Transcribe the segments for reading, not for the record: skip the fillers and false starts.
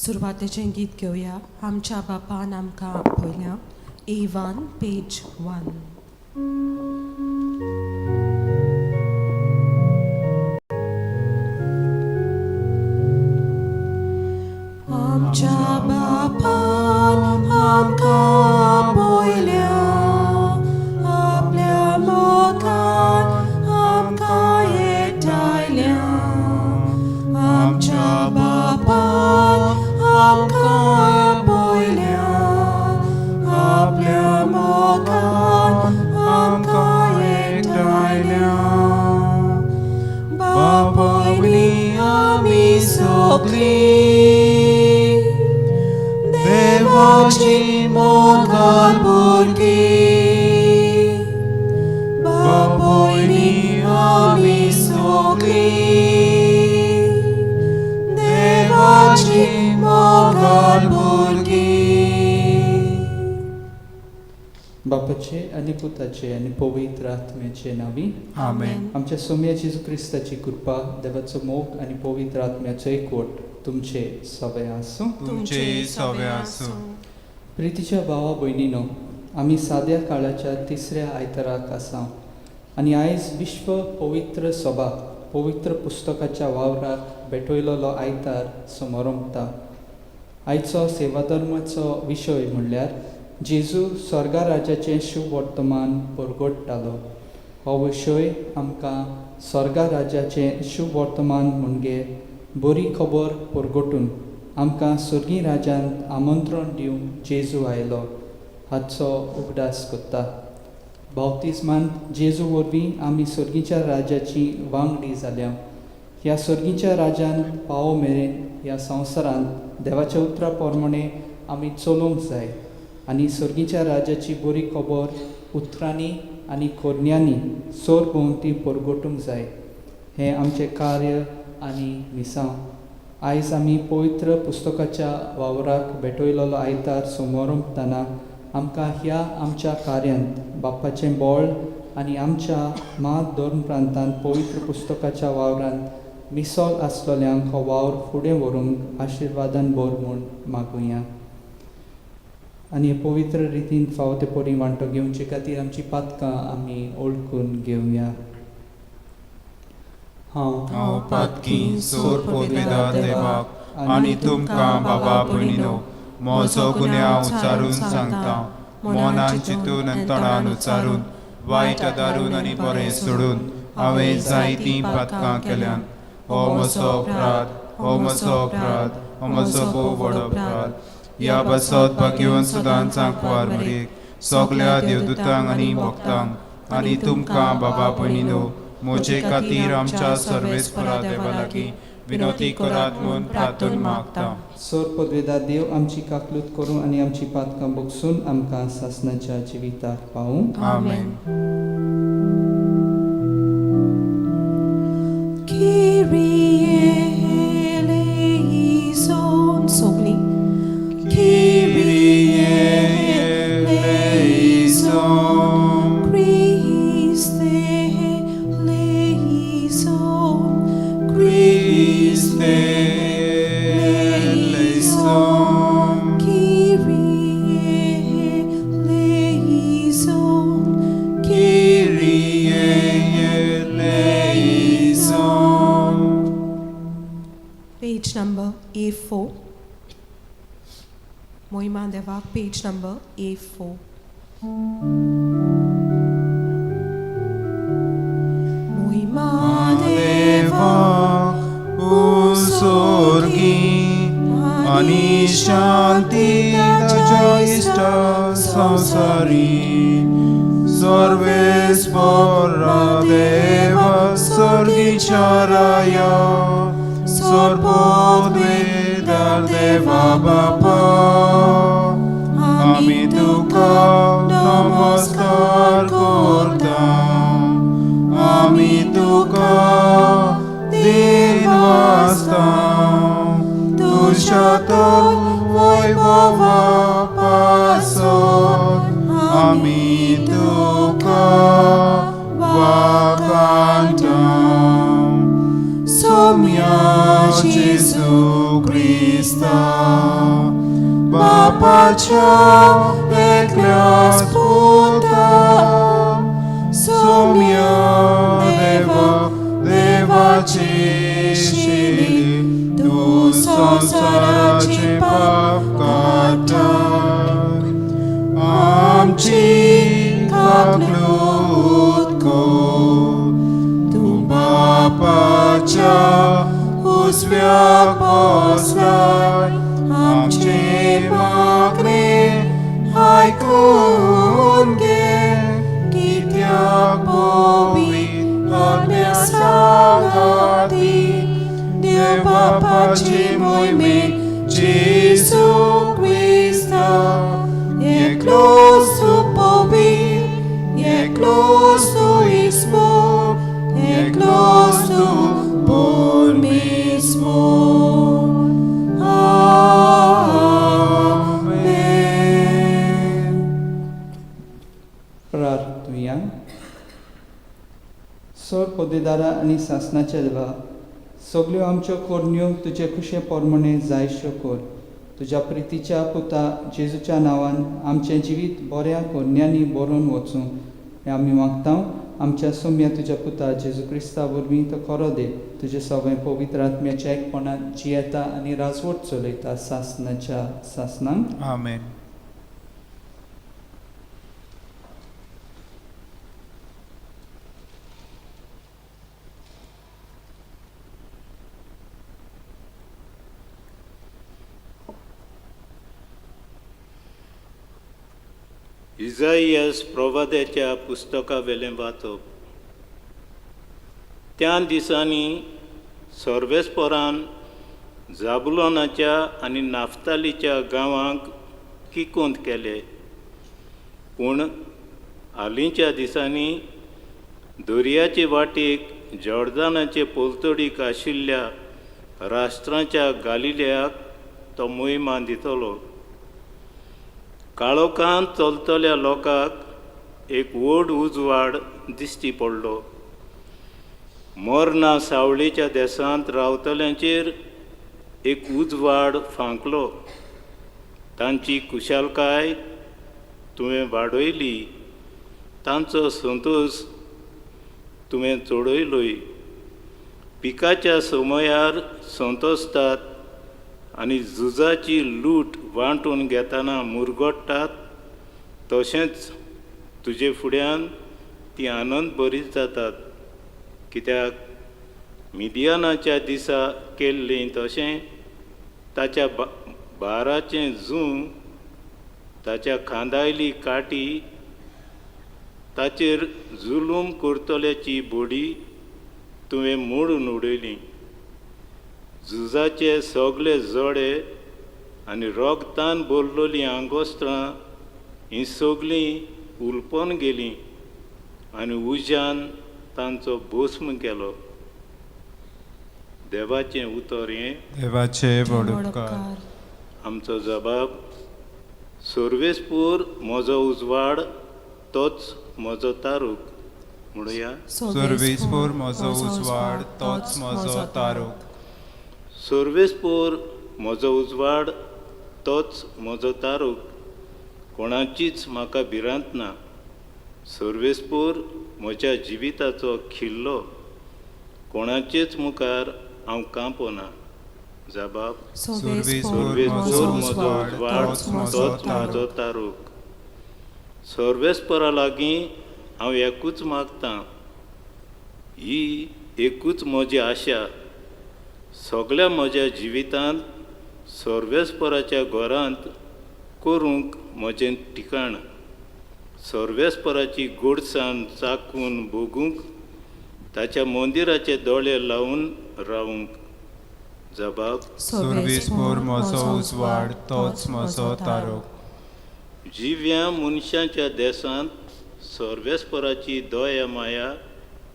सुरवातेचें गीत घेवया. आमच्या बापान आमकां पयल्या A1 पेज 1. आमच्या बापान आमकां पयल्या आपल्या मोगान आमकां एकठांयल्या. आमच्या बापान आमकां पयल्या आपल्या मोगान आमकां एकठांयल्या. बापायनी आमी सगळीं देवाची मोगान भुरगीं. बापायनी आमी सगळीं देवाची मोगान भुरगीं. बापाचे आनी पुताचे आनी पवित्र आत्म्याचे नांवी आमेन. आमच्या सोम्या जेजू क्रिस्ताची कृपा, देवाचो मोग आनी पवित्र आत्म्याचो एकवट तुमचे सगळे आसूं. तुमचे सवे आसूं. प्रितीच्या भावा भयणीनो, आमी साद्या काळाच्या तिसऱ्या आयताराक आसा आनी आयज विश्व पवित्र सभा पवित्र पुस्तकाच्या वावराक भेटयलोलो आयतार समोर ओंपता. आयचो सेवाधर्माचो विशय म्हणल्यार जेजू स्वर्गा राज्याचें शुभ वर्तमान परगटतालो. हो विशय आमकां स्वर्गा राज्याचें शुभ वर्तमान म्हणजे बरी खबर परगटून आमकां स्वर्गीय राज्यांत आमंत्रण दिवंक जेजू आयलो हाचो उगडास करता. बावतिस्मांत जेजू वरवीं आमी स्वर्गीच्या राज्याची वांगडी जाल्या. ह्या स्वर्गीच्या राज्यांत पावो मेरेन ह्या संवसारांत देवाच्या उतरा प्रमाणे आमी चलोवंक जाय आनी स्वर्गीच्या राज्याची बरी खबर उतरांनी आनी कोरण्यांनी सोर भोंवती परगटूंक जाय. हें आमचें कार्य आनी मिसांव. आयज आमी पवित्र पुस्तकाच्या वावराक भेटयलोलो आयतार समोर ओंपतना आमकां ह्या आमच्या कार्यांत बापाचें बोळ आनी आमच्या मात धर्म प्रांतांत पवित्र पुस्तकाच्या वावरांत मिसळ आसलेल्यांक हो वावर फुडें व्हरूंक आशिर्वादान भर म्हूण मागुया. आनी पवित्र रितीन फावो ते परी वांटो घेवचे खातीर आमची पातकां आमी ओळखून घेवया. हांव पातकी सोर पोदवेदार देवाक आनी तुमकां बाबा भयणीनो, म्हजो गुन्यांव उच्चारून सांगता. मनान चिंतून आनी तोंडान उच्चारून वायट आदारून आनी बरें सोडून हांवें जायतीं पातकां केल्यान. हो म्हजो अपराध, हो म्हजो अपराध, हो म्हजो भोव व्हड अपराध. ह्या बसत भाग्यवन सदांच सांकवार मरेक सगल्या देवदूतांक आनी भक्तांक आनी तुमकां बाबा भयणीनो, म्हजे खातीर आमच्या सर्वेस्परा देवा लागीं विनोती करात म्हूण प्रार्थना मागता. सोर पदवेदार देव आमची काकलूत करूं आनी आमची पातकां भोगसून आमकां सासणाच्या जिविताक पावूं. आमेन. Kyrie eleison. सगळीं Kyrie eleison. Christe eleison. Christe eleison. Kyrie eleison. Kyrie eleison. Page number A4. Moima Devak, page number A4. Moima देवाक उर्गी आनी शांती ताच्या इष्ट संवसारी सर्वेस्परा देवा स्वर्गीच्या राया सर्वोद्वेदार देवा बापा आमी तुका नमस्कार करता. आमी तुका दिन वाजता. तुज्या तर वैभवा पासत आमी तुका वाखाणटा. So सोम्या जेजू क्रिस्ता बापाच्या एकल्याच पुता सोम्या देवाची शिली तू संसाराचे पाप काटा आमची काकलूत को तू बापाच्या उजव्या बसलाय आमची मागणी ऐकून घे कित्याक पवित्र आज्ञा सांगाती देव बापाची मोहिमेत जेजू क्रिस्ता एकलोच तू पवित्र एकलोच तू ईश्वर एकलोच तू परमेश्वर आमेन. प्रार्थूया. सर पदवीदारा आनी शासनाच्या देवा सगल्यो आमच्यो कोरण्यो तुजे कुशे पोरमणे जायश्यो कर. तुज्या प्रितीच्या पुता जेजूच्या नांवान आमचें जिवीत बऱ्या कोरण्यांनी बरोवन वचूं हें आमी मागता. आमच्या सोम्या तुज्या पुता जेजू क्रिस्ता वरवीं तो खरो दे तुजें सगळें पवित्र आत्म्याच्या एकपणान जियेता आनी राजवट चलयता शासनाच्या शासनांक. आमेन. इजाईयास प्रवाद्याच्या पुस्तका वेलें वाचप. त्या दिसांनी सर्वेस्परान जाबुलोनाच्या आनी नाफ्तालीच्या गांवांक किकोंत केले. पूण हालींच्या दिसांनी दर्याचे वाटेक जॉर्दानाचे पोलतडीक आशिल्ल्या राष्ट्रांच्या गालिल्याक तो मोहिमा दितलो. काळोखांत चलतल्या लोकांक एक व्हड उजवाड दिश्टी पडलो. मोरना सावळेच्या देसांत रावतल्यांचेर एक उजवाड फांकलो. तांची कुशालकाय तुवें वाडयली, तांचो संतोश तुवें चडयलोय. पिकाच्या समयार संतोसतात आनी झुजाची लूट वांटून घेतना मुरगोडटात, तशेंच तुजे फुड्यान ती आनंद बरीच जातात. कित्याक मिदियानाच्या दिसा केल्लें तशें ताच्या बाराचें जूं, ताच्या खांदायली काटी, ताचेर जुलूम करतल्याची बॉडी तुवें मोडून उडयली. झुजाचे सगळे जोडे आनी रोगतान भरलोलीं आंगोस्त्रां हीं सगळीं उलपन गेलीं आनी उज्यान तांचो भस्म केलो. देवाचें उतर हें. देवाचे बडुपकार. आमचो जबाब. सर्वेस्पूर म्हजो उजवाड तोच म्हजो तारूक. म्हणुया. सर्वेस्पूर म्हजो उजवाड तोच म्हजो तारूक. सर्वेस्पूर म्हजो उजवाड तोच म्हजो तारूक. कोणाचीच म्हाका भिरांत ना. सर्वेस्पूर म्हज्या जिविताचो खिल्लो. कोणाचेच मुखार हांव कांपना. जबाब. सर्वेस्पूर म्हजो म्हजो उजवाड तोच तोच म्हजो तारूक. सर्वेस्परा लागीं हांव एकूच मागतां. ही एकूच म्हजी आशा. सगळ्या म्हज्या जिवितांत सर्वेस्पराच्या घरांत करूंक म्हजें ठिकाण. सर्वेस्पराची गोडसाण चाखून भोगूंक, ताच्या मंदिराचे दोळे लावून रावूंक. जबाब. सर्वेस्पूर म्हजो उजवाड तोच म्हजो तारूक. जिव्या मनशांच्या देसांत सर्वेस्पराची दया माया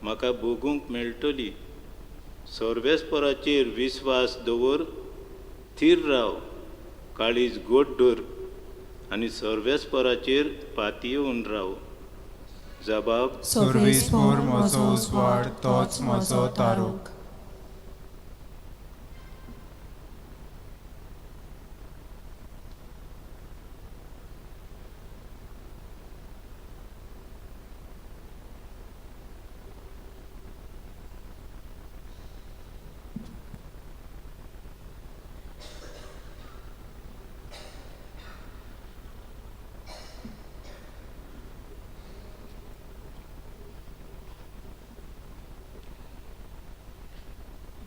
म्हाका भोगूंक मेळटली. सर्वेस्पराचेर विस्वास दवर, थीर राव, काळीज गोड धर आनी सर्वेस्पराचेर पातयेवन राव. जबाब. सर्वेस्पूर म्हजो उजवाड तोच म्हजो तारूक.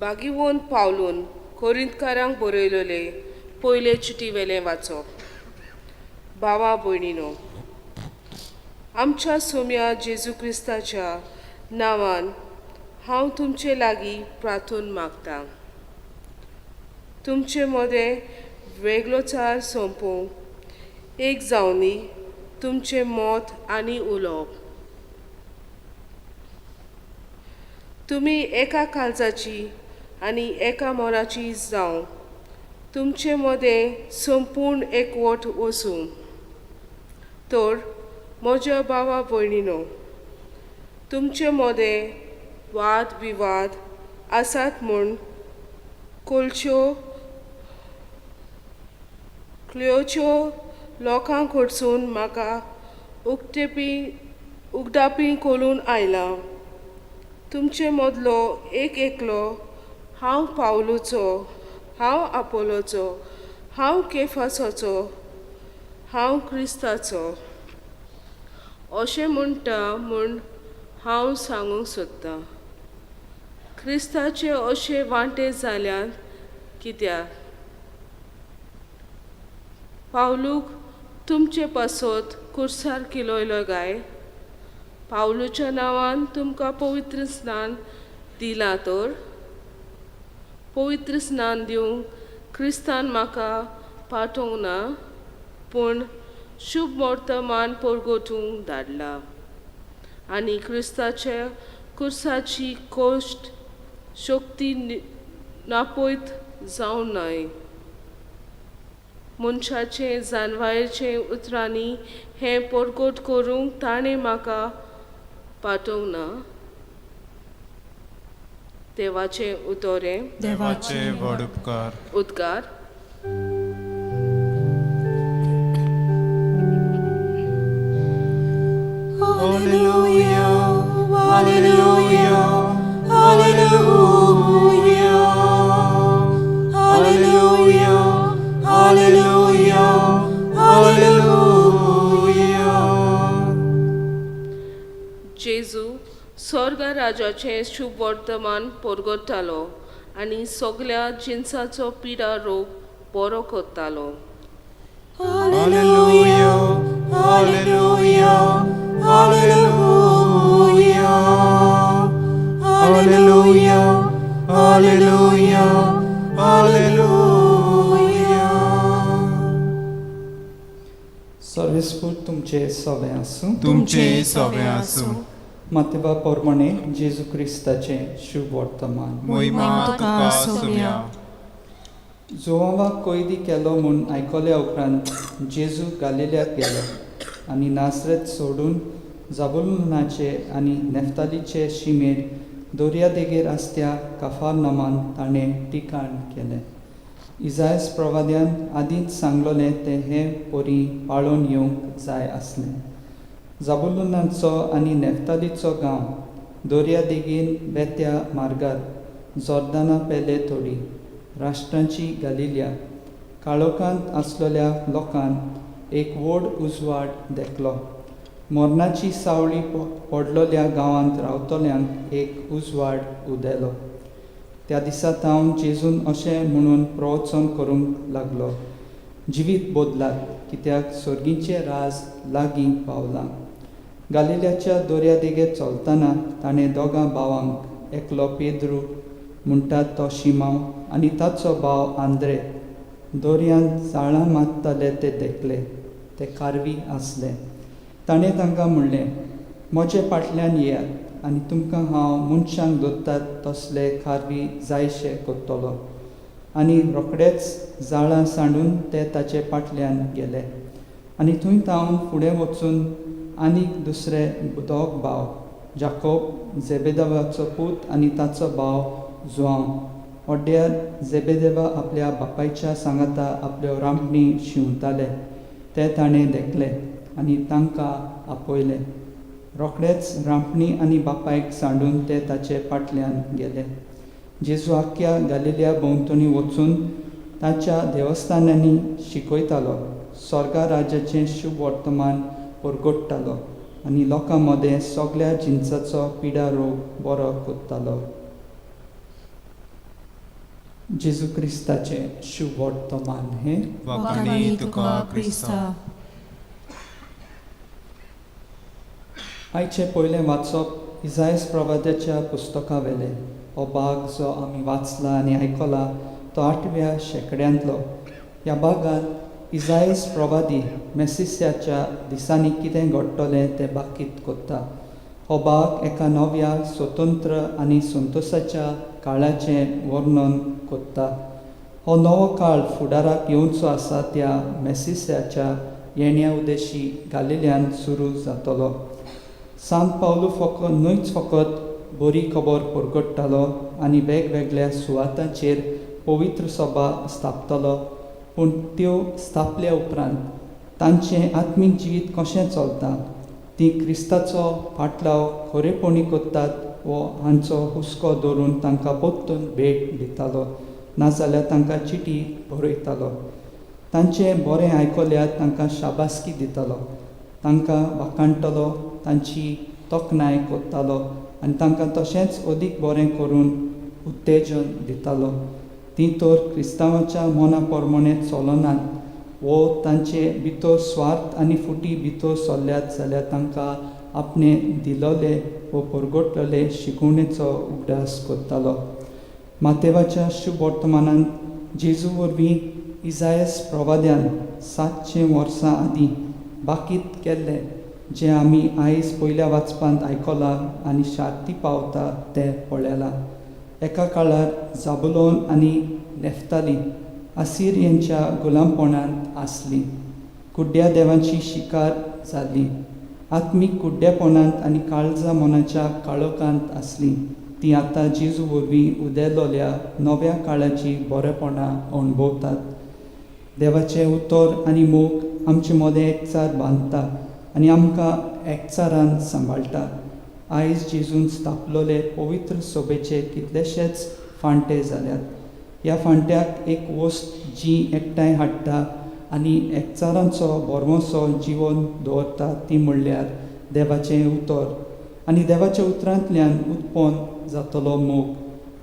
बागीवोन पावलून कोरिंतकारांक बरयलेले पयले चिटी वेलें वाचप. भावा भयणीनो, आमच्या सोम्या जेजू क्रिस्ताच्या नांवान हांव तुमचे लागीं प्रार्थून मागतां. तुमचे मदें वेगळोचार सोंपोवंक एक जावनी तुमचें मत आनी उलोवप. तुमी एका काळजाची आनी एका मोराची जावं तुमचे मदें संपूर्ण एकवट वचूं. तर म्हज्या भावा भयणीनो, तुमचे मदें वाद विवाद आसात म्हूण क्ल्योच्यो लोकांक कडसून म्हाका उगडापी करून आयला. तुमचे मदलो एक एकलो हांव पावलूचो, हांव आपोलोचो, हांव केफासाचो, हांव क्रिस्ताचो अशें म्हणटा म्हूण हांव सांगूंक सोदतां. क्रिस्ताचे अशे वांटे जाल्यात कित्याक पावलूक तुमचे पासत कुर्सार किलोयलो काय? पावलूच्या नांवान तुमकां पवित्र स्नान दिलां तर पवित्र स्नान दिवंक क्रिस्तान म्हाका पाठोवंक ना, पूण शुभ वर्तमान परगटूंक धाडला. आनी क्रिस्ताच्या कुर्साची कोश्ट शक्ती नापयत जावं न्हय. मनशाचे जानवायेचे उतरांनी हें परगट करूंक ताणें म्हाका पाठोवंक ना. देवाचें उतोरें. देवाचे व्हड उपकार. उद्गार. Hallelujah, hallelujah, hallelujah, hallelujah, hallelujah, hallelujah. जेजू स्वर्गा राजाचें शुभ वर्तमान परगटतालो आनी सगल्या जिन्साचो पिडा रोग बरो करतालो. Hallelujah, hallelujah, hallelujah, hallelujah, hallelujah, hallelujah. सर्वेस्पूर तुमचे सवे आसूं. तुमचे सवे आसूं. मातेवा पोरमणे जेजू क्रिस्ताचें शुभ वर्तमान. महिमा तुका सोम्या. जोवाक कैदी केलो म्हूण आयकल्या उपरांत जेजू गालिल्याक गेलो आनी नासरेत सोडून जाबुलूनाचे आनी नेफ्तालीचे शिमेर दर्यादेगेर आसत्या कफारनौमान ताणें ठिकाण केलें. इसायास प्रवाद्यान आदींच सांगलोलें तें हें पोरी पाळोवन येवंक जाय आसलें. जाबुलूनाचो आनी नेफ्तालीचो गांव दर्यादेगेन बेत्या मार्गार जॉर्दाना पेले थोडी राष्ट्रांची गालिल्या काळोखांत आसलेल्या लोकांक एक व्हड उजवाड देखलो. मोर्नाची सावळी पडलोल्या गांवांत रावतल्यांक एक उजवाड उदेलो. त्या दिसा हांव जेजून अशें म्हणून प्रवचन करूंक लागलो, जिवीत बदलात कित्याक स्वर्गीचें राज लागीं पावलां. गालिल्याच्या दर्यादेगेर चलतना ताणें दोगां भावांक, एकलो पेद्रू म्हणटात तो शिमाव आनी ताचो भाव आंद्रे, दर्यांत जाळां मारताले ते देखले. ते कारवी आसले. ताणें तांकां म्हणलें, म्हजे फाटल्यान येयात आनी तुमकां हांव मनशांक दोत्तात तसले कारवी जायशे करतलो. आनी रोखडेच जाळां सांडून ते ताचे फाटल्यान गेले. आनी थंय तावन फुडें वचून आनीक दुसरे दोग भाव, जाकोब जेबेदेवाचो पूत आनी ताचो भाव जुआंव, ओड्ड्यार जेबेदेवा आपल्या बापायच्या सांगाता आपल्यो रांपणी शिंवताले ते ताणें देखले आनी तांकां आपयले. रोखडेच रांपणी आनी बापायक सांडून ते ताचे फाटल्यान गेले. जेजू आख्ख्या गालिल्या भोंवतणी वचून ताच्या देवस्थानांनी शिकयतालो, स्वर्गा राज्याचें शुभ वर्तमान परगटतालो आनी लोकां मदें सगल्या जिन्साचो पिडा रोग बरो करतालो. जेजू क्रिस्ताचे शुभ वर्तमान हे वखणी तुका क्रिस्ता. आयचे पयलें वाचप इसायास प्रवाद्याच्या पुस्तका वेले. हो भाग जो आमी वाचला आनी आयकला तो 8व्या शेंकड्यांतलो. ह्या भागांत इसायास प्रवादी मेसिसाच्या दिसांनी कितें घडटलें तें बाकीत कोत्ता. हो भाग एका नव्या स्वतंत्र आनी संतोशाच्या काळाचें वर्णन कोत्ता. हो नवो काळ फुडाराक येवचो आसा त्या मेसिसाच्या येण्या उदेशी गालिल्यांत सुरू जातलो. सांत पावलू न्हयच फकत बरी खबर परगट्टालो आनी वेगवेगळ्या सुवातांचेर पवित्र सभा स्थापतलो, पूण त्यो स्थापल्या उपरांत तांचें आत्मीक जिवीत कशें चलता, ती क्रिस्ताचो फाटलाव खरेपणी कोत्तात वो हांचो हुस्को दवरून तांकां परतून भेट दितालो, नाजाल्यार तांकां चिटी बरयतालो. तांचें बरें आयकल्यार तांकां शाबासकी दितालो, तांकां वाखाणटलो, तांची तोखणाय कोत्तालो आनी तांकां तशेंच अदीक बरें करून उत्तेजन दितालो. तीं तर क्रिस्तांवाच्या मना प्रमाणें चलनात वो तांचे भितर स्वार्थ आनी फुटी भितर चल्ल्यात जाल्यार तांकां आपणें दिलोले वो परगटलेले शिकवणेचो उगडास कोत्तालो. मातेवाच्या शुभ वर्तमानांत जेजू वरवीं इसायास प्रवाद्यान 700 वर्सां आदीं बाकीत केल्लें जें आमी आयज पयल्या वाचपांत आयकलां आनी शार्ती पावता तें पळयलां. एका काळार जाबुलोन आनी नेफ्ताली असिरियनच्या गुलामपणांत आसलीं. कुड्ड्या देवांची शिकार जाल्ली. आत्मीक कुड्डेपणांत आनी काळजा मनाच्या काळोखांत आसलीं. तीं आतां जेजू वरवीं उदेलोल्या नव्या काळाची बरेपणां अणभवतात. देवाचें उतर आनी मोग आमचे मदें एकचार बांदता आनी आमकां एकचारान सांबाळटा. आयज जेजून स्थापलोले पवित्र सभेचे कितलेशेच फांटे जाल्यात. ह्या फांट्याक एक वस्त जी एकठांय हाडटा आनी एकचारांचो बरवोसो जिवन दवरता ती म्हणल्यार देवाचें उतर आनी देवाच्या उतरांतल्यान उत्पन्न जातलो मोग.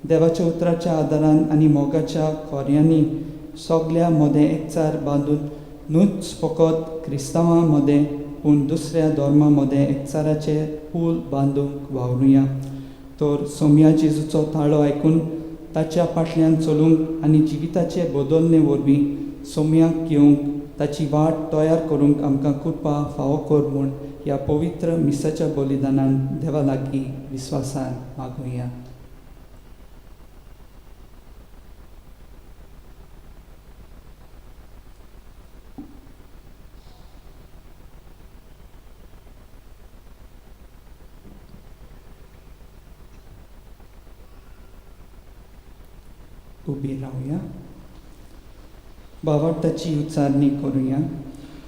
देवाच्या उतराच्या आदारान आनी मोगाच्या खोऱ्यांनी सगळ्या मदें एकचार बांदून न्हूच फकत क्रिस्तांवां मदें पूण दुसऱ्या धर्मां मदें एकचाराचें पूल बांदूंक वावरुया. तर सोम्या जेजूचो ताळो आयकून ताच्या फाटल्यान चलूंक आनी जिविताचे बदलणे वरवीं सोम्याक घेवंक ताची वाट तयार करूंक आमकां कृपा फावो कर म्हूण ह्या पवित्र मिसाच्या बलिदानान देवा लागीं विस्वासान मागुया. उबी रावया. भावार्थाची उच्चारणी करुया.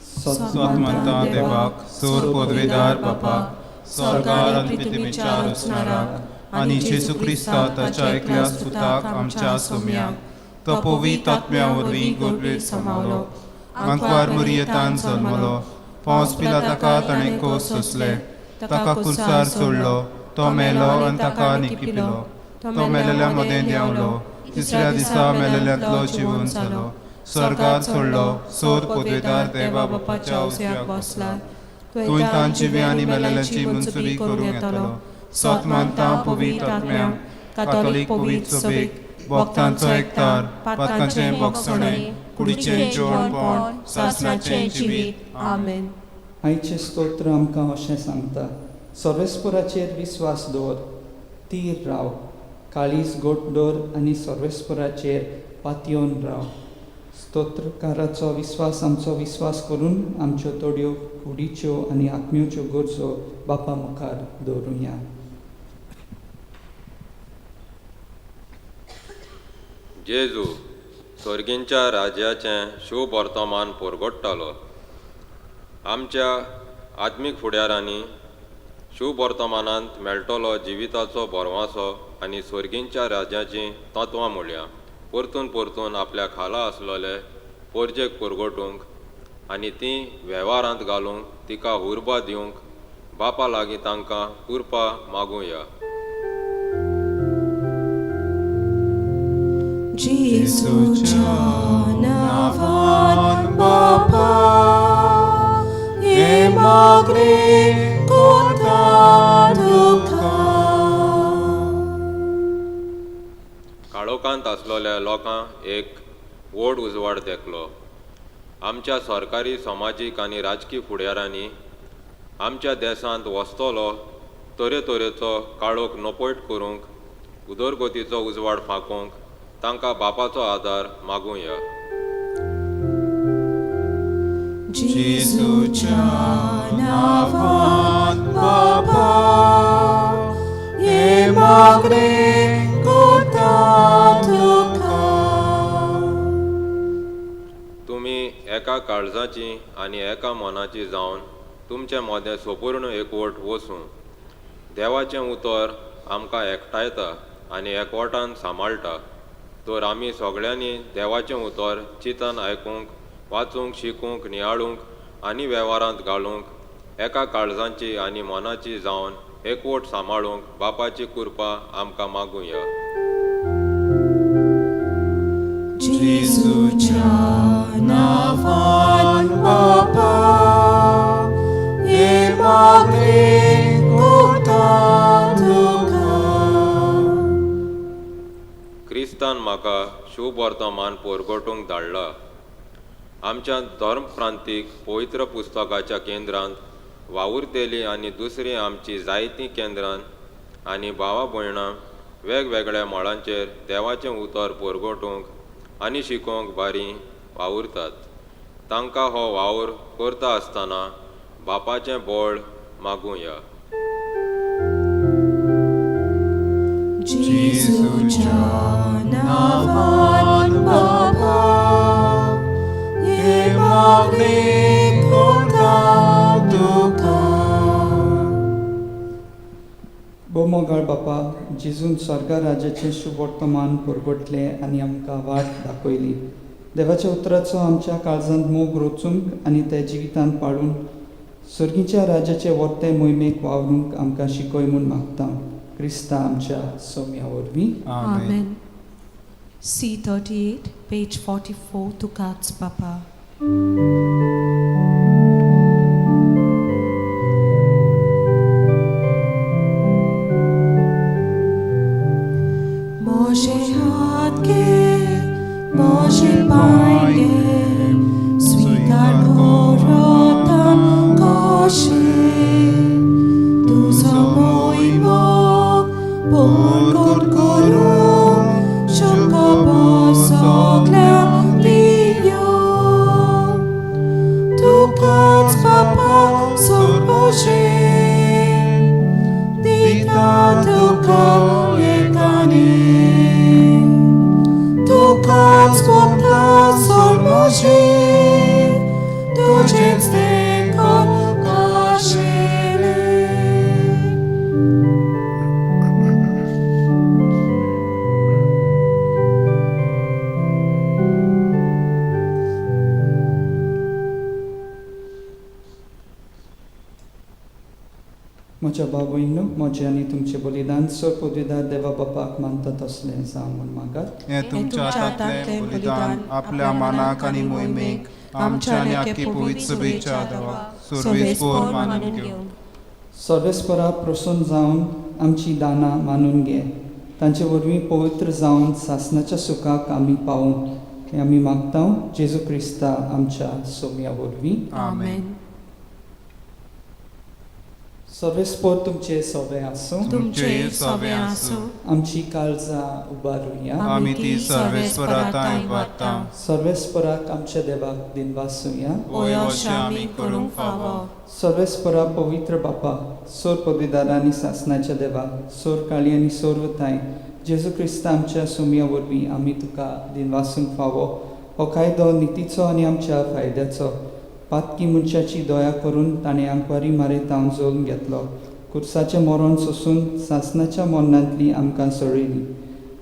स्वतमंता देवाक, सोर पदवेदार बापाक, स्वर्गार आनी पृथ्वीच्या रचणाराक आनी जेजू क्रिस्ता ताच्या एकल्या सुताक आमच्या सोम्याक, तो पवित्र आत्म्या वरवीं गोडवेळ समावलो, आंकवार मुरियेतान जल्मलो, पोंस पिलाताका ताणें कोस सोंसले, ताका कुर्सार सोडलो, तो मेलो आनी ताका निकिपिलो, तो मेलेल्या मदें देंवलो, तिसऱ्या दिसा मेलेल्यांतलो जिवन जालो, स्वर्गात सोडलो, सोर पदवेदार देवा बापाच्या उजव्याक बसला, थंय तांची जिवी आनी मेलेल्यांची मंजुरी करूंक येतलो. स्वतमंता पवित्र आत्म्या, कातोलीक पवित्र सभेक, भक्तांचो एकतार, पातकांचें भोगसणें, कुडीचें जोडपण, सासणाचें जिवीत. आमेन. आयचें स्तोत्र आमकां अशें सांगता. सर्वेस्पराचेर विस्वास दवर, तीर राव, काळीज गोट दवर आनी सर्वेस्पराचेर पातयेवन राव. स्तोत्रकाराचो विस्वास आमचो विस्वास करून आमच्यो तोड्यो कुडीच्यो आनी आत्म्योच्यो गरजो बापा मुखार दवरुया. जेजू स्वर्गींच्या राज्याचें शुभ वर्तमान परगट्टालो. आमच्या आत्मीक फुडाऱ्यांनी शुभ वर्तमानांत मेळटलो जिविताचो बरवासो आनी स्वर्गींच्या राज्याची तत्वां म्हळ्या परतून परतून आपल्या खाला आसलोले पोरजेक परगटूंक आनी तीं वेव्हारांत घालूंक तिका उर्बा दिवंक बापा लागीं तांकां कृपा मागुया. जेजूच्या नावान बापा हे मागणे कोता तुका. काळोखांत आसलोल्या लोकांक एक व्हड उजवाड देखलो. आमच्या सरकारी समाजीक आनी राजकीय फुडाऱ्यांनी आमच्या देशांत वसतलो तरेतरेचो काळोख नपयट करूंक उदरगतीचो उजवाड फांकूंक तांकां बापाचो आदार मागूया. जेजूच्या नावान बापा हे मागणे कोता तुका. तुमी एका काळजाची आनी एका मनाची जावन तुमचें मोदें सोपूर्ण एकवट वचूं. देवाचें उतर आमकां एकठायता आनी एकवटान सांबाळटा. तर आमी सगळ्यांनी देवाचें उतर चिंतन आयकूंक, वाचूंक, शिकूंक, नियाळूंक आनी वेव्हारांत घालूंक एका काळजाची आनी मनाची जावन एकवट सांबाळूंक बापाची कृपा आमकां मागुया. जेजूच्या नावान बापा हे मागणे कोता तुका. क्रिस्तान म्हाका शुभ वर्तमान परगटूंक धाडला. आमच्या धर्मप्रांतीक पवित्र पुस्तकाच्या केंद्रांत वावुरतेली आनी दुसरी आमची जायतीं केंद्रां आनी भावा भयणां वेगवेगळ्या मळांचेर देवाचें उतर परगटूंक आनी शिकोवंक बारी वावुरतात. तांकां हो वावर करता आसतना बापाचें बळ मागुया. जेजूच्या नावान बापा हे मागणे कोता तुका. मोगाळ बापा, जेजून स्वर्गा राज्याचें शुभ वर्तमान परगटलें आनी आमकां वाट दाखयली. देवाच्या उतराचो आमच्या काळजांत मोग रोचूंक आनी ते जिवितांत पाळून सर्गीच्या राज्याचे वर्ते मोहिमेक वावरूंक आमकां शिकय म्हूण मागता. क्रिस्ता आमच्या सोम्या वरवीं. Amen. C38, page 44, Tukats Papa. Moje हात घे, मोजे पाय घे, स्वीकार करोतम कोशे, तुझो मोहिमोग परगट करूंक शकबो सगळ्यांक दियो. तुकाच बापा सर्वोचे दिता तुका एकाने. तुकाच पोता सर्वोचे तुजेच देखून काशेले. म्हज्या भाव भयणो, म्हजें आनी तुमचें बलिदान पदवीदार देवा बापाक मानता तसलें जावं म्हूण मागात. हे तुमच्या हातांतलें बलिदान आपल्या मानाक आनी मोहिमेक आमच्या आनी आख्खी पवित्र सभेच्या देवाक सर्वेस्पर मानून घेवं. सर्वेस्परा प्रसन्न जावन आमची दानां मानून घे. तांचे वरवीं पवित्र जावन सासणाच्या सुखाक आमी पावूं हें आमी मागता. जेजू क्रिस्ता आमच्या सोम्या वरवीं. Amen. सर्वेस्पर तुमचे सवे आसूं. तुमचे सवे आसूं. आमची काळजां उबारुया. आमी ती सर्वेस्पराताय वाडटा. सर्वेस्पराक आमच्या देवाक दिनवासुया. ओयोश आमी करूंक फावो. सर्वेस्परा पवित्र बापा, सोर पदवीदार आनी सासणाच्या देवा, सोर काळी आनी सोर्वताय, जेजू क्रिस्ता आमच्या सोम्या वरवीं आमी तुका दिनवासूंक फावो. हो कायदो नितीचो आनी आमच्या फायद्याचो. पातकी मनशाची दया करून ताणें आंकवारी मारे तांजोवन घेतलो. कुर्साचें मरण सोसून सासणाच्या मरणांतली आमकां सोडयली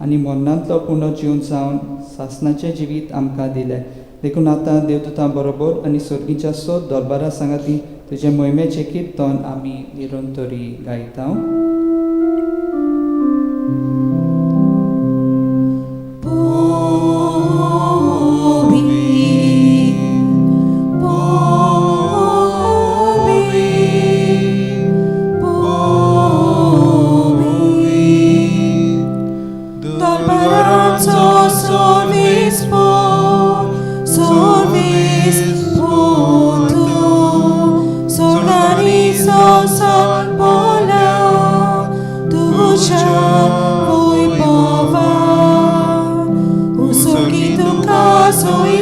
आनी मरणांतलो पुनर्जीवन जावन सासणाचें जिवीत आमकां दिलें. देखून आतां देवदूतां बरोबर आनी सर्गीच्या सोद दरबारा सांगाती तुजे मोहिमेचें किर्तन आमी निरंतरी गायता. Oh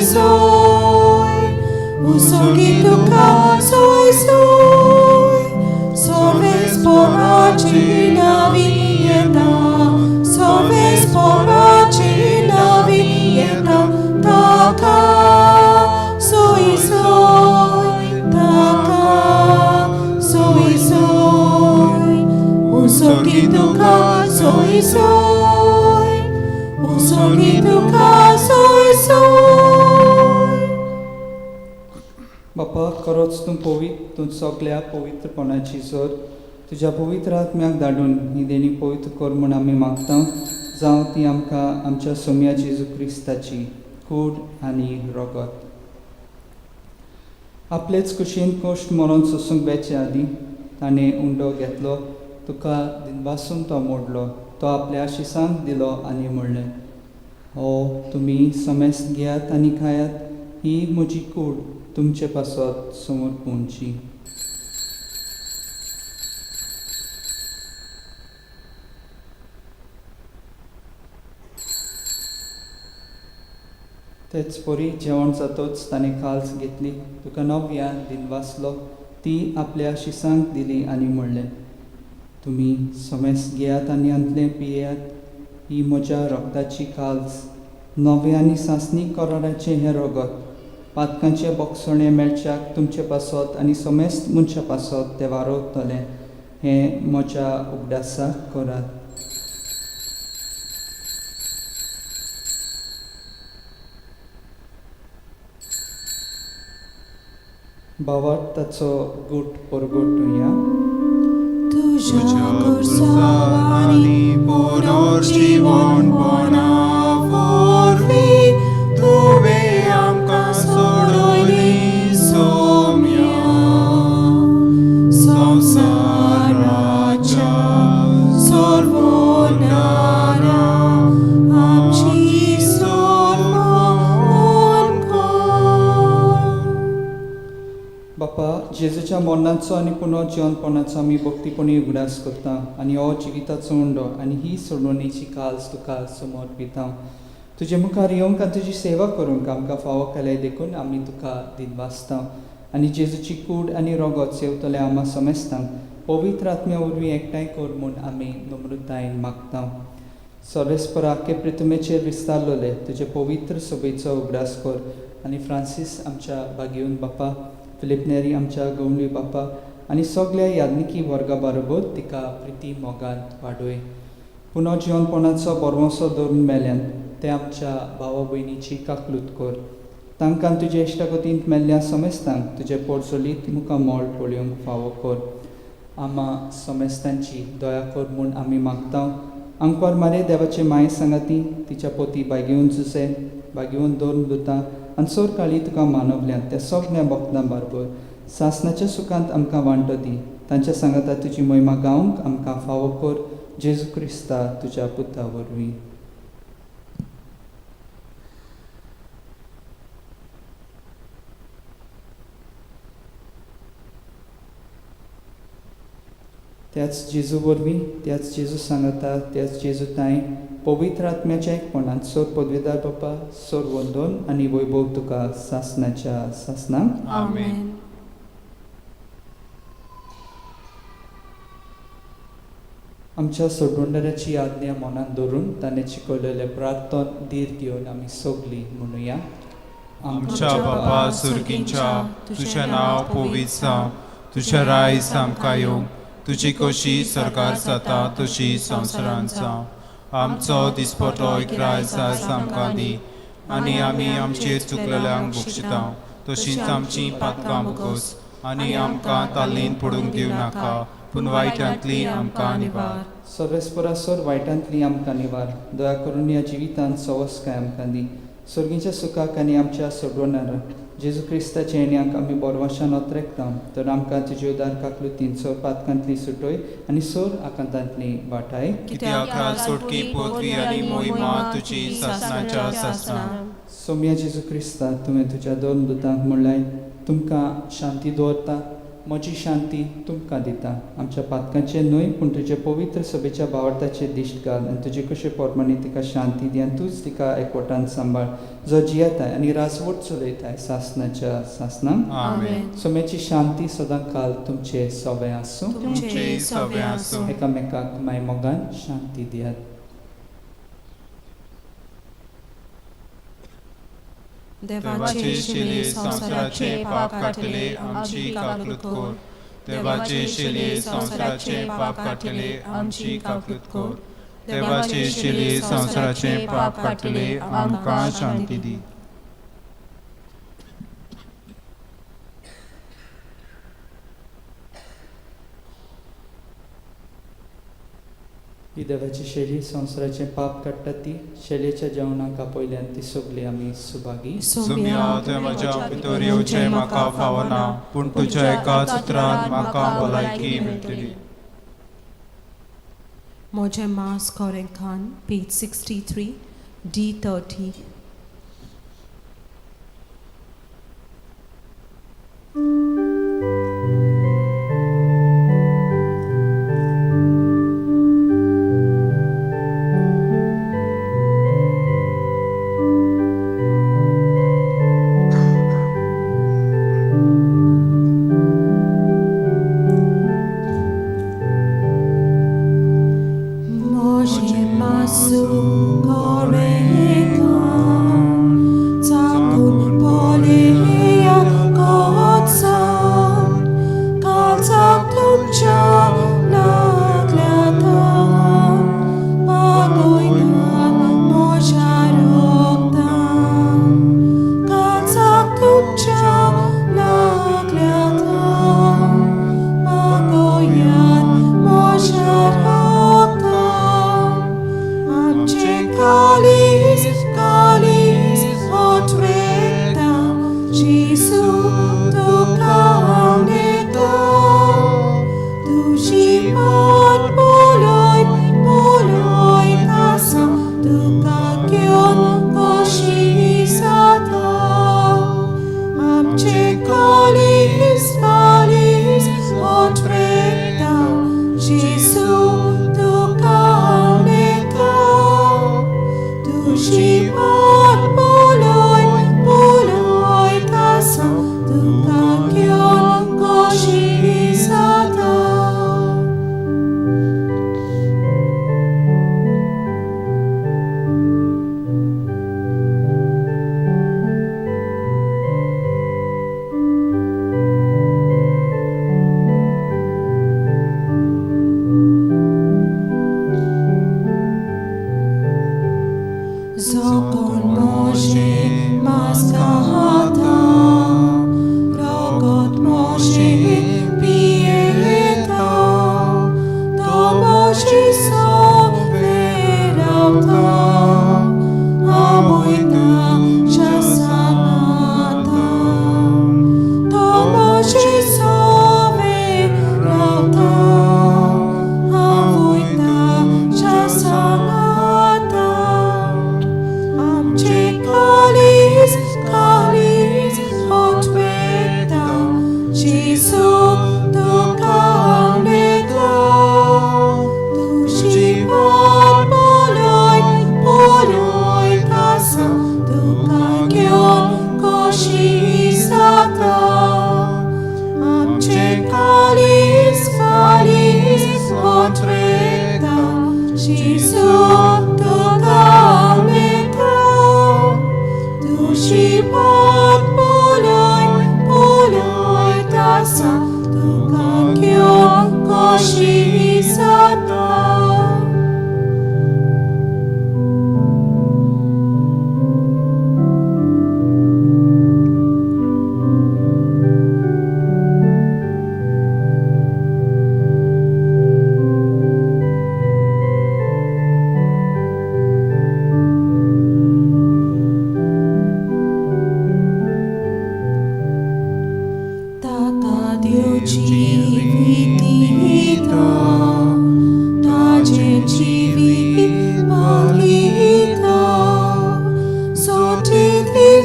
soy. Usogi tuka soy soy. Soves poracina vieta. Soves poracina vieta. Taka soy soy. Taka soy soy. Usogi tuka soy soy. Usogi tuka soy soy. बापा खरोच तूं तूं सगळ्या पवित्रपणाची जोर तुज्या पवित्र आत्म्याक धाडून ही देणी पवित्र कर म्हूण आमी मागता जावं ती आमकां आमच्या सोम्या जेजू क्रिस्ताची कूड आनी रगत. आपलेच कुशीन कश्ट मरोन सोसूंक बेचे आदीं ताणें उंडो घेतलो, तुका दिनवासून तो मोडलो, तो आपल्या शिसांक दिलो आनी म्हणलें, हो तुमी समेस्त घेयात आनी खायात, ही म्हजी कूड तुमचे पासत समोर पोवची. तेच परी जेवण जातोच ताणें काल्स घेतली, तुका नव्यान दिनवासलो, ती आपल्या शिसांक दिली आनी म्हणलें, तुमी समेस्त घेयात आनी अंतलें पियेयात, ही म्हज्या रगताची काल्स, नवे आनी सासणी कराराचें हें रगत, पातकांचे बोगसणे मेळच्याक तुमचे पासत आनी समेस्त मनशा पासत ते वारवतलें, हें म्हज्या उगडासाक करात. बावाट ताचो गूट परगोटुया. तुझ्या कुर्सावारी पुनर्जीवनपणा वरवीं तुवें आमकां सोडली सोम्या. संवसाराच्या सर्वोन्नारा आमची सोडवण कर. बापा जेजूच्या मरणाचो आनी पुनर्जीवनपणाचो आमी भक्तीपणी उगडास करता आनी हो जिविताचो उंडो आनी ही सोडवणेची काल्स तुका समर्पिता. तुजे मुखार येवंक आनी तुजी सेवा करूंक आमकां फावो केले देखून आमी तुका दिनवासता आनी जेजूची कूड आनी रगत सेवतले आमा समेस्तांक पवित्र आत्म्या वरवीं एकठांय कर म्हूण आमी नम्रतायेन मागता. सर्वेस्पर आख्खे पृथ्वीचेर विस्तारलोले तुजे पवित्र सभेचो उगडास कर आनी फ्रांसीस आमच्या बागेवन बापा, फिलिप नेरी आमच्या गवळी बापा आनी सगळ्या याज्ञिकी वर्गा बरोबर तिका प्रिती मोगांत वाडोय. पुनर्जीवनपणाचो बरवंसो धरून मेल्यान ते आमच्या भावा भयणीची काकलूत कर. तांकां तुजे इश्टागतींत मेल्ल्या समेस्तांक तुजे पोरचोलीत मुखार मोळ पळोवंक फावो कर. आमा समेस्तांची दया कर म्हूण आमी मागता. आंकवार मारे देवाचे माये सांगाती तिच्या पोती बागेवन जुसे बागेवन दोन दुतां आनी सोर काळी तुका मानवल्यान त्या सगळ्या भक्तां बरोबर सासणाच्या सुखांत आमकां वांटो दी. तांच्या सांगाता तुजी महिमा गावंक आमकां फावो कर. जेजू क्रिस्ता तुज्या पुता वरवीं. त्याच जेजू वरवीं, त्याच जेजू सांगाता, त्याच जेजू ताई पवित्र आत्म्याच्या एकपणान सोर पदवीदार बापा, सोर वंदन आनी वैभव तुका सासणाच्या सासनांक. आमेन. आमच्या सोडवंडराची आज्ञा मनात धरून ताणें शिकवलेले प्रार्थन धीर घेवन आमी सगळीं म्हणुया. आमच्या बापा सुर्गींच्या, तुझें नांव पवित्र जावं, तुजें रायज आमकां येवं, तुजी कशी सरकार जाता तशी संवसारांत जावं. आमचो दिसपटो एक रायज आयज आमकां दी आनी आमी आमचेर चुकलेल्यांक बक्षिता तशींच आमची पातकां बगस आनी आमकां ताल्लीन पडूंक दिवं नाका पूण वायटांतली आमकां निवार. सर्वेस्परासोर वायटांतली आमकां निवार. दया करून ह्या जिवितांत सवस्काय आमकां दी. सर्गीच्या सुखाक आनी आमच्या सोडवणारा जेजू क्रिस्ताच्या येण्याक आमी बोरवाशान ओतरेकता. तर आमकां तुजे उदार काकलुतीन सोर पातकांतली सुटोय आनी सोर आकांतांतली वाटाय. कित्याक सोडकी पदवी आनी मोहिमा तुजी सासणाच्या सासना. सोम्या जेजू क्रिस्ता तुवें तुज्या दोन दुतांक म्हणलें तुमकां शांती दवरता. म्हजी शांती तुमकां दिता. आमच्या पातकांचे न्हय पूण तुजे पवित्र सभेच्या बावटाचे दिश्ट घाल आनी तुजे कशे पोरमांनी तिका शांती दी आनी तूंच तिका एकवटान सांबाळ जो जियेताय आनी राजवट चलयताय सासनाच्या सासनांक. आमेन. सोम्याची शांती सदां काल तुमचे सवे आसूं. तुमचे सवे आसूं. एकामेकाक मायमोगान शांती दियात. देवाचे शिले संसाराचे पाप काटले आमची काकूत कोर. देवाचे शिले संसाराचे पाप काटले आमची काकूत कोर. देवाचे शिले संसाराचे पाप काटले आमकां शांती दी. ही देवाची शैली संवसाराचे पाप काडटा ती शैलीच्या जेवणाक आपयल्यान ती सगळी आमी सुभागी. सुम्या ते म्हज्या भितर येवचें म्हाका फावना पूण तुज्या एकाच उतरान म्हाका भलायकी मेळटली. Moje Mas Koren Khan, page 63, D30.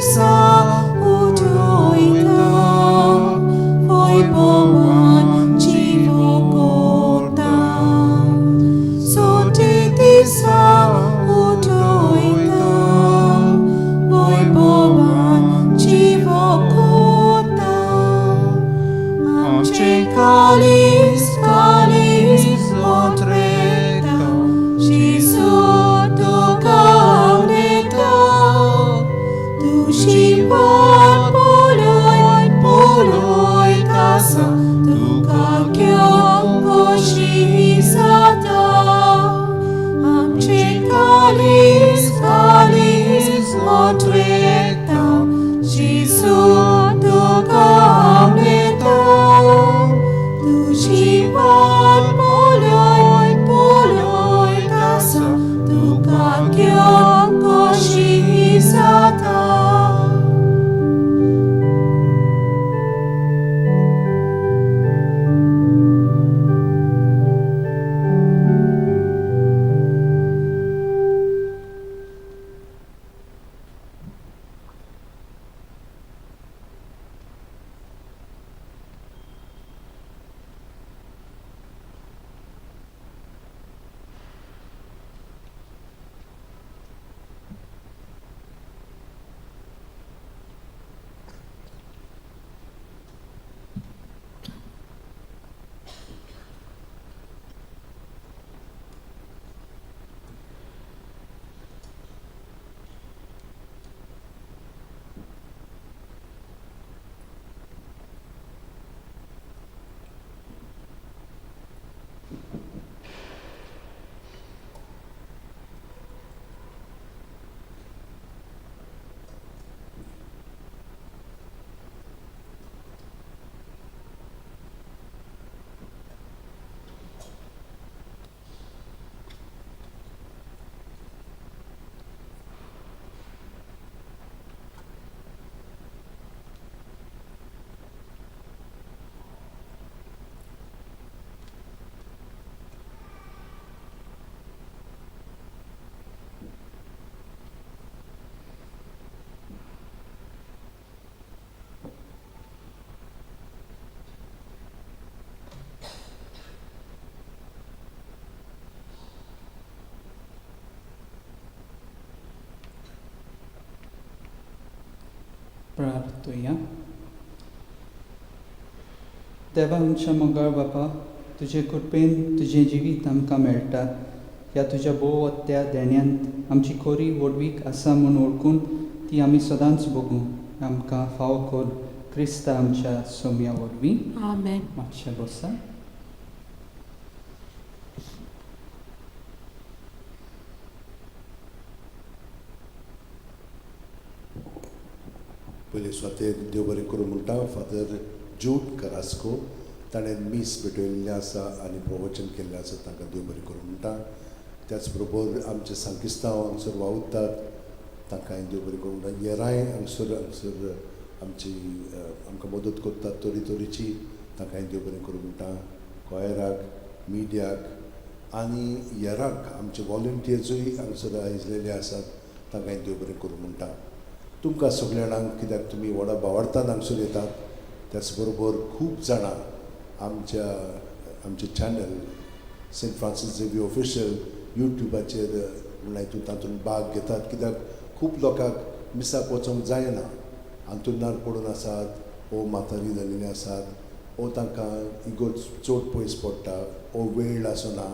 Sa utoita, foi bom. तुका घेवंक जाता आमचे कालीस कालीस मोटवेता जेसू तुका आमलेता तुझी वाट पळय पळय आसा तुका घेवंक जाता प्रार्थुया. देवा आमच्या मंगळ बापा, तुजे कृपेन तुजें जिवीत आमकां मेळटा. ह्या तुज्या बोवत्या देण्यांत आमची खोरी वडवीक आसा म्हूण ओळखून ती आमी सदांच बगूं आमकां फावो कर. क्रिस्ता आमच्या सोम्या वरवीं. आमेन. मातशें बसा. पयलीं स्वातेर देव बरें करूं म्हणटा फादर जूड करास्को ताणें मीस भेटयल्लें आसा आनी प्रवचन केल्लें आसा तांकां देव बरें करूं म्हणटा. त्याच बरोबर आमचे सांकिस्तांव हांगसर वावुरतात तांकांय देव बरें करूं म्हणटा. येराय हांगसर आमची आमकां मदत करतात तोरी तोरीची तांकांय देव बरें करूं म्हणटा. कॉयराक मिडियाक आनी येराक आमचे वॉलंटियर्सूय हांगसर आयिल्लेले आसात तांकांय देव बरें करूं म्हणटा. तुमकां सगळ्या जाणांक कित्याक तुमी व्हडा भावार्थान हांगसर येतात त्याच बरोबर खूब जाणां आमचे channel Saint Francis Xavier official यूट्यूबाचेर म्हणल्यार हितून तातूंत भाग घेतात कित्याक खूब लोकांक मिसाक वचोंक जायना. अंथरुणार पडून आसात ओ म्हातारी जाल्लीं आसात ओ तांकां इगोर्ज चड पयस पडटा ओ वेळ आसना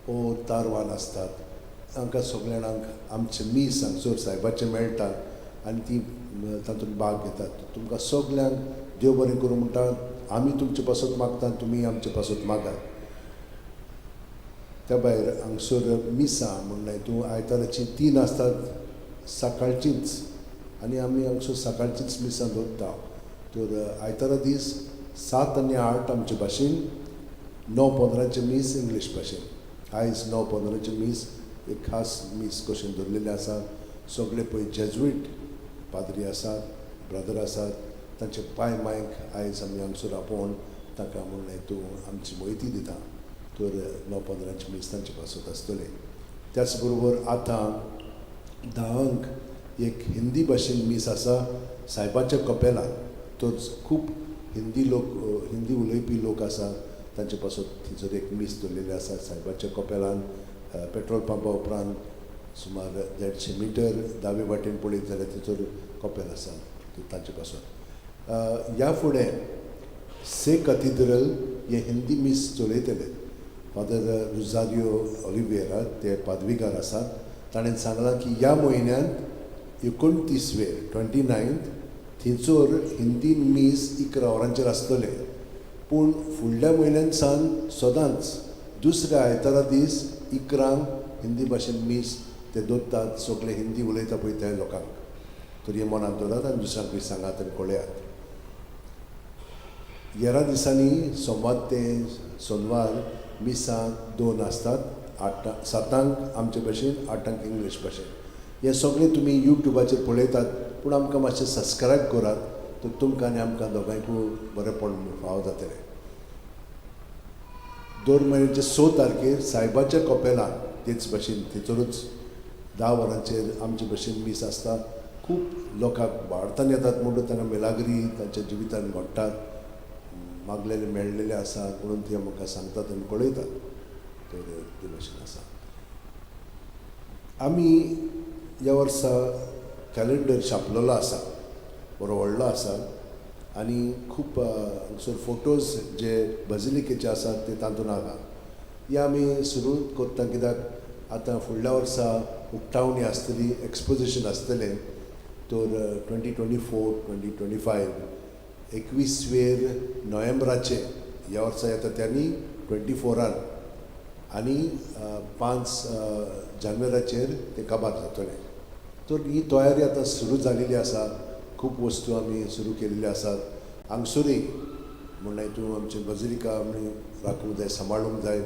ओ तारवान आसतात. तांकां सगळ्या जाणांक आमचे मीस हांगसर सायबाचें मेळटा आनी ती तातूंत भाग घेतात. तुमकां सगल्यांक देव बरें करूं म्हणटा. आमी तुमचे पासत मागता तुमी आमचे पासत मागात. त्या भायर हांगसर मिसां म्हणल्यार हितून आयताराची 3 आसतात सकाळचींच आनी आमी हांगसर सकाळचींच मिसां दवरता. तर आयतारा दीस 7 आनी 8 आमचे भाशेन 9:15 मीस इंग्लीश भाशेन. आयज 9:15 मीस एक खास मीस कशें दवरलेलें आसा. सगळे पळय जेजुईट पाद्री आसात ब्रदर आसात तांचे पांय मांयक आयज आमी हांगसर आपोवन तांकां म्हणून हितून आमची म्हायती दिता. तर 9:15 मीस तांचे पासत आसतले. त्याच बरोबर आतां 10 एक हिंदी भाशेन मीस आसा सायबाच्या कपेलान. तो खूब हिंदी उलयपी लोक आसा तांचे पासत थंयसर एक मीस दवरलेले आसा सायबाच्या कपेलान. पेट्रोल पंपा उपरांत सुमार 150 मिटर दावे वाटेन पळयत जाल्यार थंयसर कपेल आसा तांचे पासत. ह्या फुडें से कॅथिड्रल हे हिंदी मीस चलयतले. फादर रोजारियो ऑलिवेरा ते पादवीकार आसात. ताणें सांगलां की ह्या म्हयन्यांत 29 थंयसर हिंदी मीस 11 वरांचेर आसतले पूण फुडल्या म्हयन्यान सावन सदांच दुसऱ्या आयतारा दीस 11 हिंदी भाशेन मीस ते दोत्तात सगळे हिंदी उलयता पळय त्या लोकांक. तर हे मनात दवरात आनी दुसऱ्यांकूय सांगात आनी कळयात. 11 दिसांनी सोमार ते सोनवार मिसां 2 आसतात, 7 आमचे भाशेन 8 इंग्लीश भाशेन. हे सगळे तुमी यूट्यूबाचेर पळयतात, पूण आमकां मातशें सबस्क्रायब करात, तर तुमकां आनी आमकां दोगांयकूय बरेंपण फावो जातलें. दर म्हयन्याचे 6 तारखेर सायबाच्या कपेलान तेच भाशेन थंयसरूच 10 वरांचेर आमचे भाशेन मीस आसता. खूब लोकांक भारतान येतात म्हणून तांकां मिलाग्री तांच्या जिवितान घडटात, मागलेले मेळलेले आसात म्हणून ते म्हाका सांगतात आनी कळयतात. तर ते भाशेन आसा. आमी ह्या वर्सा कॅलेंडर छापलेलो आसा, बरो व्हडलो आसा आनी खूब हांगसर फोटोज जे बजिलिकेचे आसात ते तातूंत आसा. हे आमी सुरू करता कित्याक आतां फुडल्या वर्सा उक्तावणी आसतली, एक्सपोजिशन आसतलें. तर 2024-2025 21 नोव्हेंबराचे ह्या वर्सा येता त्यांनी 24 आनी 5 जानेवारीचेर ते काबार जातलें. तर ही तयारी आतां सुरू जालेली आसा. खूब वस्तू आमी सुरू केलेली आसात. हांगसरूय म्हण हितून आमचे बजिलिका आमी राखूंक जाय, सांबाळूंक जाय.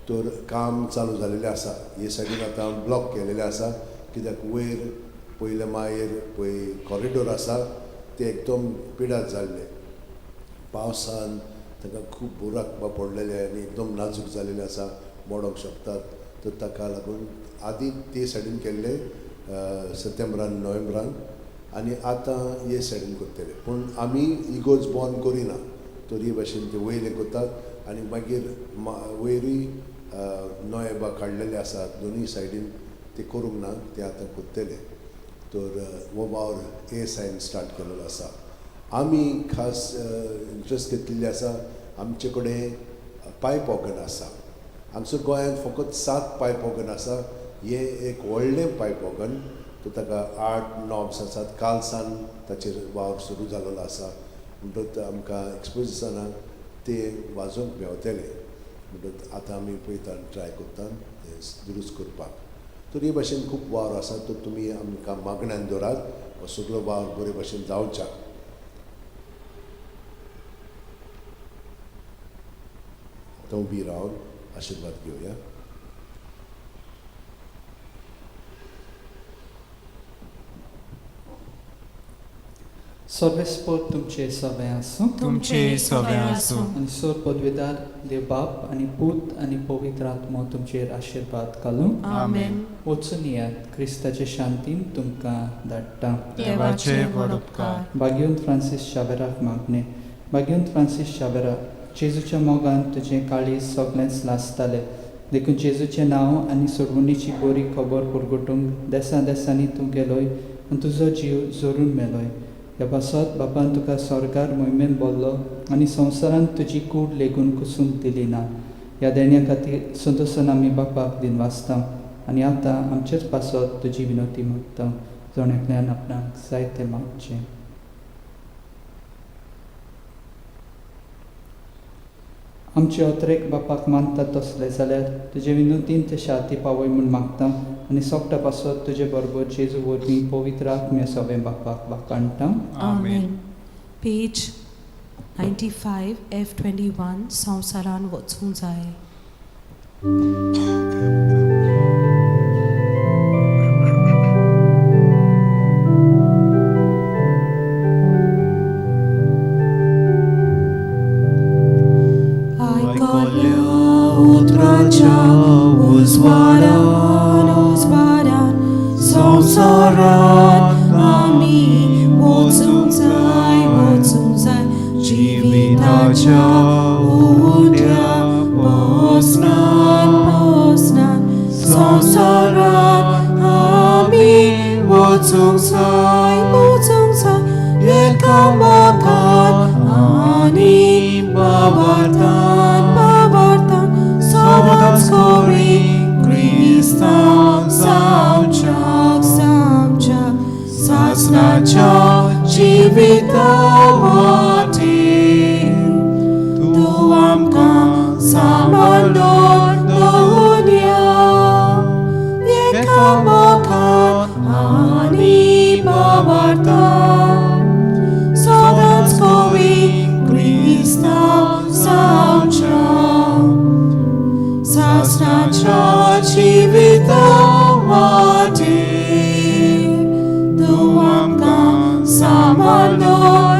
तर काम चालू जालेलें आसा. हे सायडीन आतां ब्लॉक केलेलें आसा कित्याक वयर पयले मायर पळय कॉरिडोर आसा ते एकदम पिड्यार जाल्ले, पावसान ताका खूब बुराक पडलेले आनी एकदम नाजूक जालेले आसा, मोडोंक शकतात. तर ताका लागून आदी ते सायडीन केल्ले सप्टेंबरान नोव्हेंबरान आनी आतां हे सायडीन करतले. पूण आमी इगोज बंद करिना. तर हे भाशेन ते वयले करतात आनी मागीर वयरूय नोयेबा काडलेले आसात दोनूय सायडीन, ते करूंक ना, ते आतां करतले. तर हो वावर हे सायन स्टार्ट केलेलो आसा. आमी खास इंट्रस्ट घेतलेली आसा. आमचे कडेन पायप ऑर्गन आसा. हांगसर गोंयांत फकत 7 पायप ऑर्गन आसा. हे एक व्हडलें पायप ऑर्गन. तर ताका 8 नॉब्स आसात. काल सान ताचेर वावर सुरू जाल्लो आसा. म्हणटच आमकां एक्सपोजिशनाक ते वाजोवंक मेवतले. म्हणटच आतां आमी पळयता ट्राय करता ते दुरुस्त करपाक. तर हे भाशेन खूब वावर आसा. तर तुमी आमकां मागण्यान दवरात हो सगळो वावर बरे भाशेन जावच्या. तो उबी रावन आशिर्वाद घेवया. सर्वेस्पर तुमचे सवे आसूं तुमचे सवे आसूं आनी सोर पदवीदार देव बाप आनी पूत आनी पवित्र आत्मो तुमचेर आशिर्वाद घालूं. आमेन. वचून येयात, क्रिस्ताचे शांतीन तुमकां धाडटा. देवाचे व्हड उपकार. भाग्यवंत फ्रांसीस शावेराक मागणे. भाग्यवंत फ्रांसीस शावेरा, जेजूच्या मोगान तुजें काळीज सगळेंच लासतालें, देखून जेजूचें नांव आनी सोडवणीची बरी खबर पुरगटूंक देसा देसांनी तूं गेलोय आनी तुजो जीव जोरून मेलोय. ह्या पासत बापान तुका स्वर्गार मोहिमेन बोल्लो आनी संवसारांत तुजी कूड लेगून कुसून दिली ना. ह्या देण्या खातीर संतोसन आमी बापाक दिन वाचता आनी आतां आमचेच पासत तुजी विनंती मागता. जोण्यातल्यान आपणाक जाय तें मागचें. आमचे अत्रेक बापाक मानतात तसले जाल्यार तुजे विनंतीन ते शाती पावय म्हूण मागता आनी सोगटा पासत तुजे बरोबर जेजू वरवीं पवित्र आत्म्या सवे बापाक वाकाणटा. आमेन. पेज 95 F21 संवसारान वचूंक जाय. उतराच्या उजवाडान संवसारात आमी वचूंक जाय जिविताच्या उड्या पोसनान संवसारात आमी वचूंक जाय एकामेकान आनी बाबार्थान सदांच करी क्रिस्तांव जावच्या सासणाच्या जिविता वाटेन. 사만돈 노냐 예카모칸 아니 바warta Sodanskowi Krista saucia Sasnacha Chivitawati Duamka Samanod